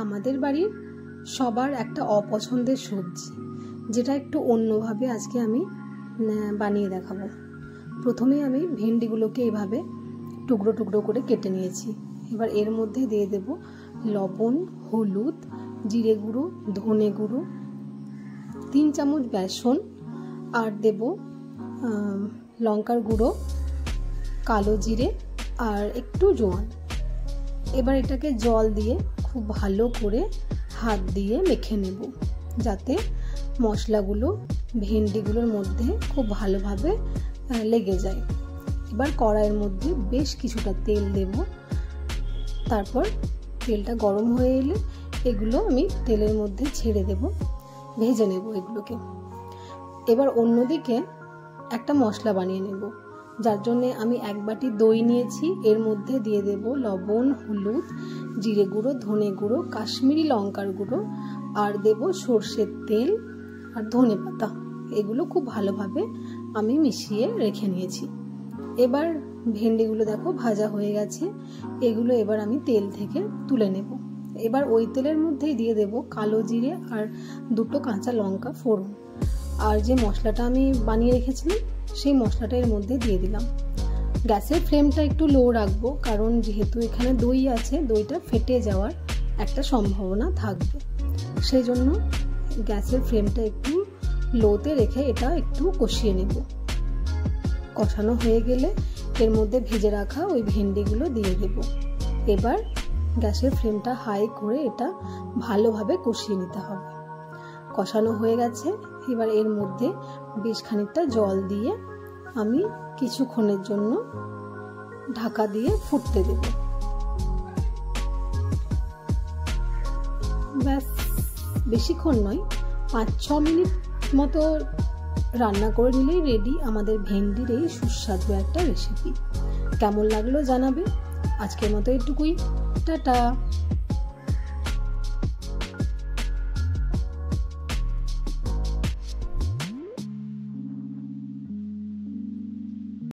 আমাদের বাড়ির সবার একটা অপছন্দের সবজি, যেটা একটু অন্যভাবে আজকে আমি বানিয়ে দেখাবো। প্রথমে আমি ভেন্ডিগুলোকে এভাবে টুকরো টুকরো করে কেটে নিয়েছি। এবার এর মধ্যে দিয়ে দেব লবণ, হলুদ, জিরে গুঁড়ো, ধনে গুঁড়ো, 3 চামচ বেসন, আর দেব লঙ্কার গুঁড়ো, কালো জিরে আর একটু জোয়ান। এবার এটাকে জল দিয়ে খুব ভালো করে হাত দিয়ে মেখে নেব, যাতে মশলাগুলো ভেন্ডিগুলোর মধ্যে খুব ভালোভাবে লেগে যায়। এবার কড়াইয়ের মধ্যে বেশ কিছুটা তেল দেব। তারপর তেলটা গরম হয়ে এলে এগুলো আমি তেলের মধ্যে ছেড়ে দেব, ভেজে নেব এগুলোকে। এবার অন্যদিকে একটা মশলা বানিয়ে নেব, যার জন্যে আমি 1 বাটি দই নিয়েছি। এর মধ্যে দিয়ে দেব লবণ, হলুদ, জিরে গুঁড়ো, ধনে গুঁড়ো, কাশ্মীরি লঙ্কার গুঁড়ো, আর দেব সর্ষের তেল আর ধনে পাতা। এগুলো খুব ভালোভাবে আমি মিশিয়ে রেখে নিয়েছি। এবার ভেন্ডিগুলো দেখো ভাজা হয়ে গেছে। এগুলো এবার আমি তেল থেকে তুলে নেব। এবার ওই তেলের মধ্যেই দিয়ে দেব কালো জিরে আর 2টো কাঁচা লঙ্কা ফোড়ন, আর যে মশলাটা আমি বানিয়ে রেখেছিলাম সেই মশলাটা এর মধ্যে দিয়ে দিলাম। গ্যাসের ফ্লেমটা একটু লো রাখবো, কারণ যেহেতু এখানে দই আছে, দইটা ফেটে যাওয়ার একটা সম্ভাবনা থাকবে। সেই জন্য গ্যাসের ফ্লেমটা একটু লোতে রেখে এটা একটু কষিয়ে নেব। কষানো হয়ে গেলে এর মধ্যে ভেজে রাখা ওই ভেন্ডিগুলো দিয়ে দেব। এবার গ্যাসের ফ্লেমটা হাই করে এটা ভালোভাবে কষিয়ে নিতে হবে। কষানো হয়ে গেছে। এবার এর মধ্যে বেশ খানিকটা জল দিয়ে আমি কিছুক্ষণের জন্য ঢাকা দিয়ে ফুটতে দেব। ব্যাস, বেশিক্ষণ নয়, 5-6 মিনিট মতো রান্না করে নিলেই রেডি আমাদের ভেন্ডির এই সুস্বাদু একটা রেসিপি। কেমন লাগলো জানাবে। আজকের মতো এটুকুই, টাটা।